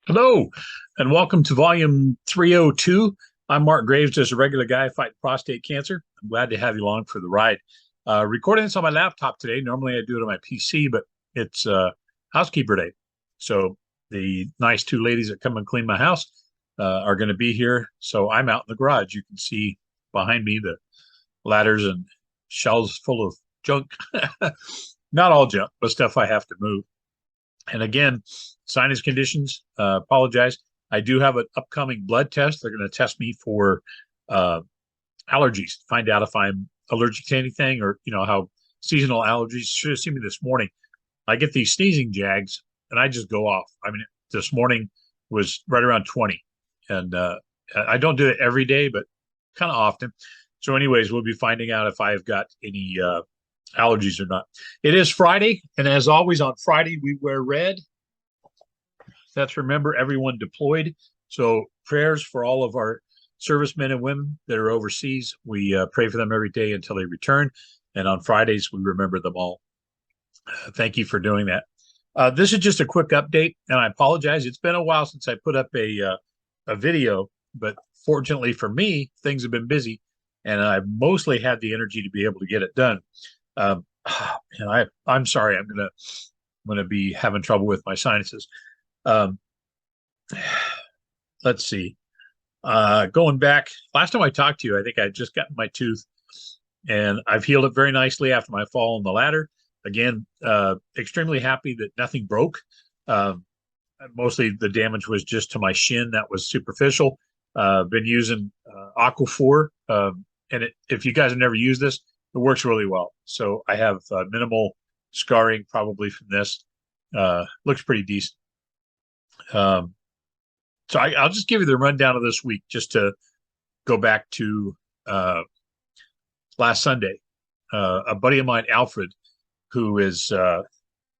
Hello, and welcome to volume 302. I'm Mark Graves, just a regular guy fighting prostate cancer. I'm glad to have you along for the ride. Recording this on my laptop today. Normally I do it on my PC, but it's housekeeper day. So the nice two ladies that come and clean my house are going to be here. So I'm out in the garage. You can see behind me the ladders and shelves full of junk. Not all junk, but stuff I have to move. And again, sinus conditions, apologize. I do have an upcoming blood test. They're going to test me for uh, allergies, find out if I'm allergic to anything or, how seasonal allergies. Should have seen me this morning. I get these sneezing jags and I just go off. I mean, this morning was right around 20. And I don't do it every day, but kind of often. So anyways, we'll be finding out if I've got any allergies or not. It is Friday, and as always on Friday, we wear red. That's remember everyone deployed. So prayers for all of our servicemen and women that are overseas. We pray for them every day until they return. And on Fridays, we remember them all. Thank you for doing that. This is just a quick update, and I apologize. It's been a while since I put up a video, but fortunately for me, things have been busy, and I've mostly had the energy to be able to get it done. Um, and I'm sorry, I'm gonna be having trouble with my sinuses. Um, let's see. Going back, last time I talked to you, I think I had just gotten my tooth, and I've healed it very nicely after my fall on the ladder. Again, extremely happy that nothing broke. Um, Mostly the damage was just to my shin. That was superficial. Been using Aquaphor, and if you guys have never used this, it works really well. So I have minimal scarring probably from this. Looks pretty decent. Um, so I'll just give you the rundown of this week just to go back to last Sunday. A buddy of mine, Alfred, who is,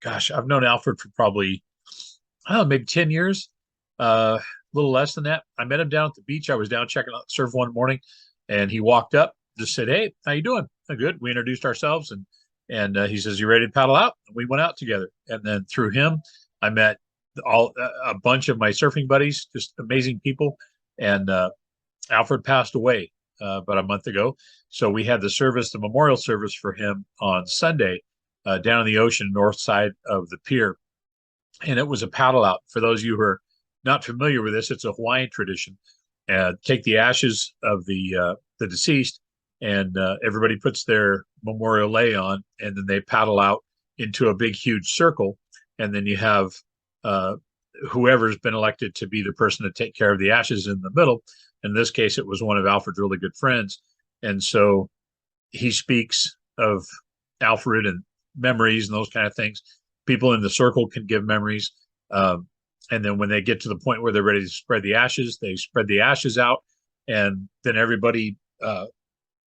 gosh, I've known Alfred for probably, I don't know, maybe 10 years, a little less than that. I met him down at the beach. I was down checking out the surf one morning, and he walked up, just said, "Hey, how you doing?" Good. We introduced ourselves, and he says, "You ready to paddle out?" And we went out together, and then through him, I met a bunch of my surfing buddies, just amazing people. And Alfred passed away about a month ago, so we had the memorial service for him on Sunday down in the ocean, north side of the pier, and it was a paddle out. For those of you who are not familiar with this, it's a Hawaiian tradition. Take the ashes of the deceased, and everybody puts their memorial lei on, and then they paddle out into a big, huge circle, and then you have whoever's been elected to be the person to take care of the ashes in the middle. In this case, it was one of Alfred's really good friends, and so he speaks of Alfred and memories and those kind of things. People in the circle can give memories. And then when they get to the point where they're ready to spread the ashes, they spread the ashes out, and then everybody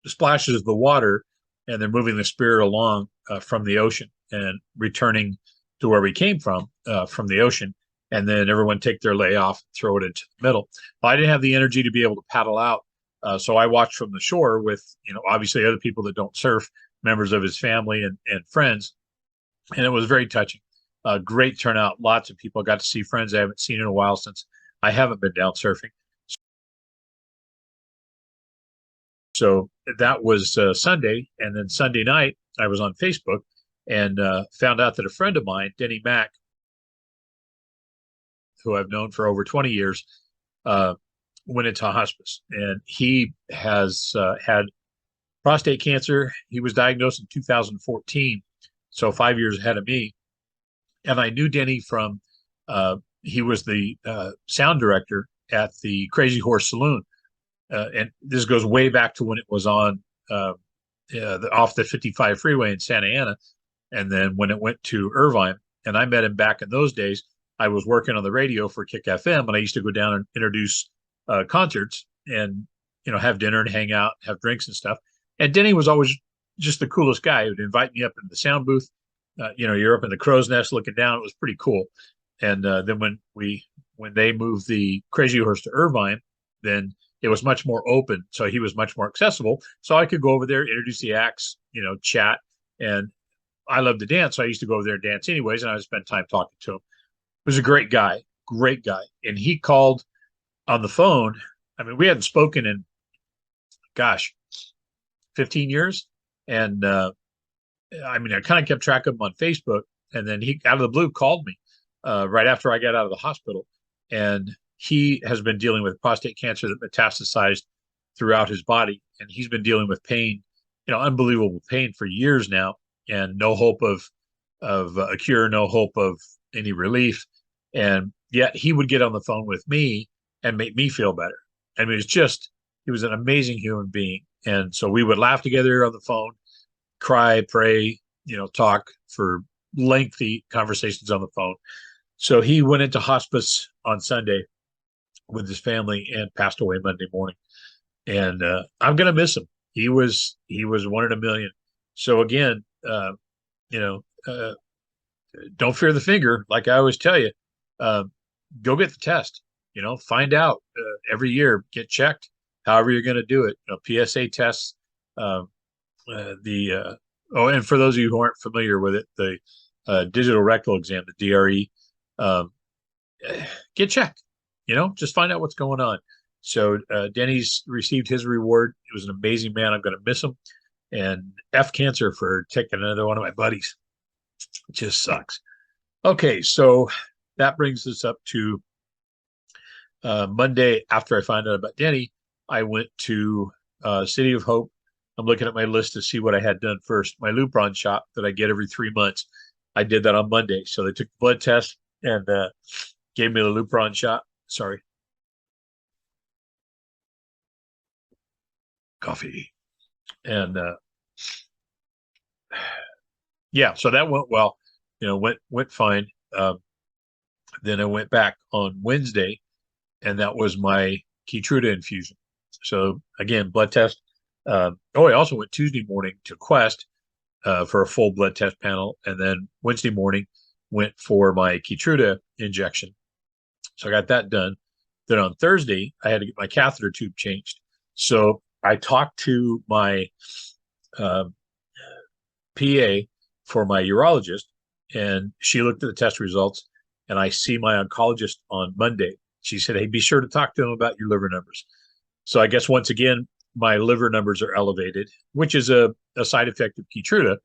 splashes the water, and they're moving the spirit along from the ocean and returning to where we came from the ocean. And then everyone take their lei off, throw it into the middle. Well, I didn't have the energy to be able to paddle out, so I watched from the shore with, obviously other people that don't surf, members of his family and friends, and it was very touching. Great turnout, lots of people. Got to see friends I haven't seen in a while since I haven't been down surfing. So that was Sunday, and then Sunday night I was on Facebook and found out that a friend of mine, Denny Mack, who I've known for over 20 years, went into hospice, and he has had prostate cancer. He was diagnosed in 2014, so 5 years ahead of me. And I knew Denny from, he was the sound director at the Crazy Horse Saloon. And this goes way back to when it was on off the 55 freeway in Santa Ana. And then when it went to Irvine, and I met him back in those days, I was working on the radio for Kick FM, and I used to go down and introduce concerts and, have dinner and hang out, have drinks and stuff. And Denny was always just the coolest guy. He would invite me up into the sound booth. You're up in the crow's nest looking down. It was pretty cool. And then when they moved the Crazy Horse to Irvine, then it was much more open. So he was much more accessible. So I could go over there, introduce the acts, chat. And I love to dance. So I used to go over there and dance anyways. And I would spend time talking to him. He was a great guy, great guy. And he called on the phone. I mean, we hadn't spoken in, gosh, 15 years. And I mean, I kind of kept track of him on Facebook. And then he, out of the blue, called me right after I got out of the hospital. And he has been dealing with prostate cancer that metastasized throughout his body. And he's been dealing with pain, unbelievable pain for years now, and no hope of a cure, no hope of any relief. And yet he would get on the phone with me and make me feel better. I mean, he was an amazing human being. And so we would laugh together on the phone, cry, pray, talk for lengthy conversations on the phone. So he went into hospice on Sunday with his family and passed away Monday morning. And I'm going to miss him. He was one in a million. So again, don't fear the finger. Like I always tell you, go get the test, find out every year, get checked, however you're going to do it. PSA tests, and for those of you who aren't familiar with it, the digital rectal exam, the DRE, get checked, just find out what's going on. So Denny's received his reward. He was an amazing man. I'm going to miss him. And F cancer for taking another one of my buddies. It just sucks. Okay, so that brings us up to Monday. After I found out about Denny, I went to City of Hope. I'm looking at my list to see what I had done first. My Lupron shot that I get every 3 months. I did that on Monday. So they took the blood test and gave me the Lupron shot. Sorry. Coffee. And yeah, so that went well, went fine. Then I went back on Wednesday, and that was my Keytruda infusion. So again, blood test. I also went Tuesday morning to Quest for a full blood test panel, and then Wednesday morning went for my Keytruda injection. So I got that done. Then on Thursday, I had to get my catheter tube changed. So I talked to my PA for my urologist, and she looked at the test results, and I see my oncologist on Monday. She said, "Hey, be sure to talk to him about your liver numbers." So I guess once again, my liver numbers are elevated, which is a side effect of Keytruda.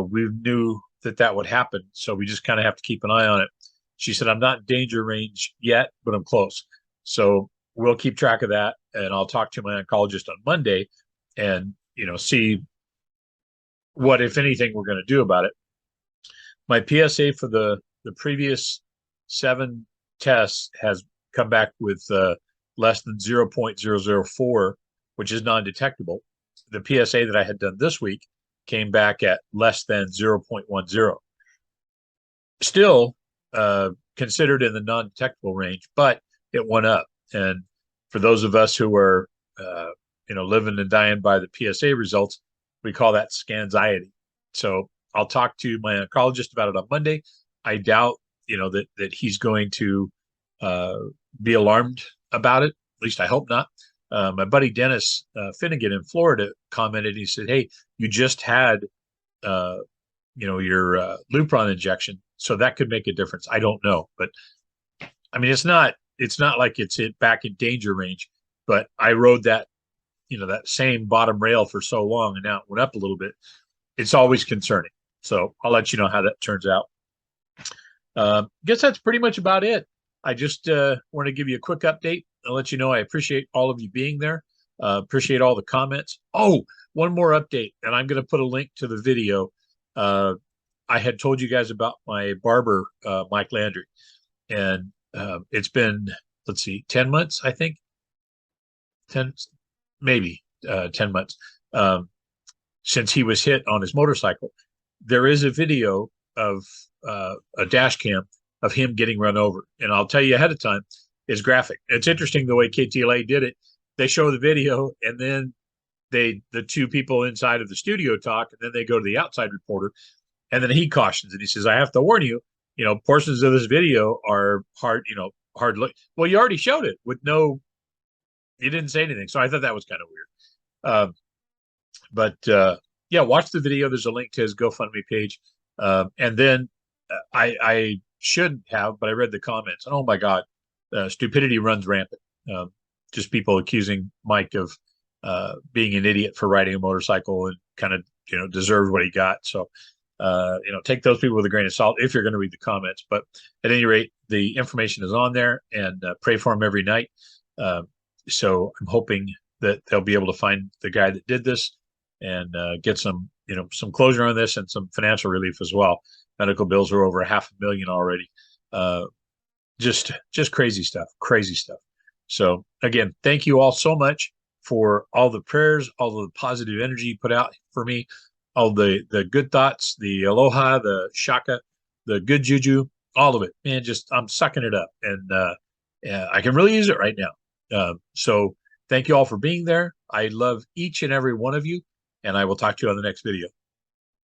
We knew that would happen, so we just kind of have to keep an eye on it. She said, "I'm not in danger range yet, but I'm close." So we'll keep track of that, and I'll talk to my oncologist on Monday and, see what, if anything, we're going to do about it. My PSA for the previous 7 tests has come back with less than 0.004, which is non-detectable. The PSA that I had done this week came back at less than 0.10. Still considered in the non-detectable range, but it went up. And for those of us who are, living and dying by the PSA results, we call that scanxiety. So I'll talk to my oncologist about it on Monday. I doubt, that he's going to be alarmed about it. At least I hope not. My buddy Dennis Finnegan in Florida commented. He said, "Hey, you just had, your Lupron injection, so that could make a difference." I don't know, but I mean, it's not like it's back in danger range. But I rode that, that same bottom rail for so long, and now it went up a little bit. It's always concerning. So I'll let you know how that turns out. Guess that's pretty much about it. I just want to give you a quick update. I'll let you know I appreciate all of you being there. Appreciate all the comments. Oh, one more update, and I'm going to put a link to the video. I had told you guys about my barber, Mike Landry, and it's been, 10 months, I think. 10 months since he was hit on his motorcycle. There is a video of a dash cam of him getting run over, and I'll tell you ahead of time, is graphic. It's interesting the way KTLA did it. They show the video, and then the 2 people inside of the studio talk, and then they go to the outside reporter, and then he cautions, and he says, "I have to warn you, portions of this video are hard look." Well, you already showed it with you didn't say anything, so I thought that was kind of weird. But yeah, watch the video. There's a link to his GoFundMe page, and then I shouldn't have, but I read the comments, and oh my God, stupidity runs rampant. Um, just people accusing Mike of being an idiot for riding a motorcycle and kind of deserved what he got. So take those people with a grain of salt if you're going to read the comments. But at any rate, the information is on there, and pray for him every night. So I'm hoping that they'll be able to find the guy that did this and get some closure on this and some financial relief as well. Medical bills are over $500,000 already. Just crazy stuff, crazy stuff. So again, thank you all so much for all the prayers, all the positive energy you put out for me, all the good thoughts, the aloha, the shaka, the good juju, all of it. Man, just I'm sucking it up, and I can really use it right now. So thank you all for being there. I love each and every one of you, and I will talk to you on the next video.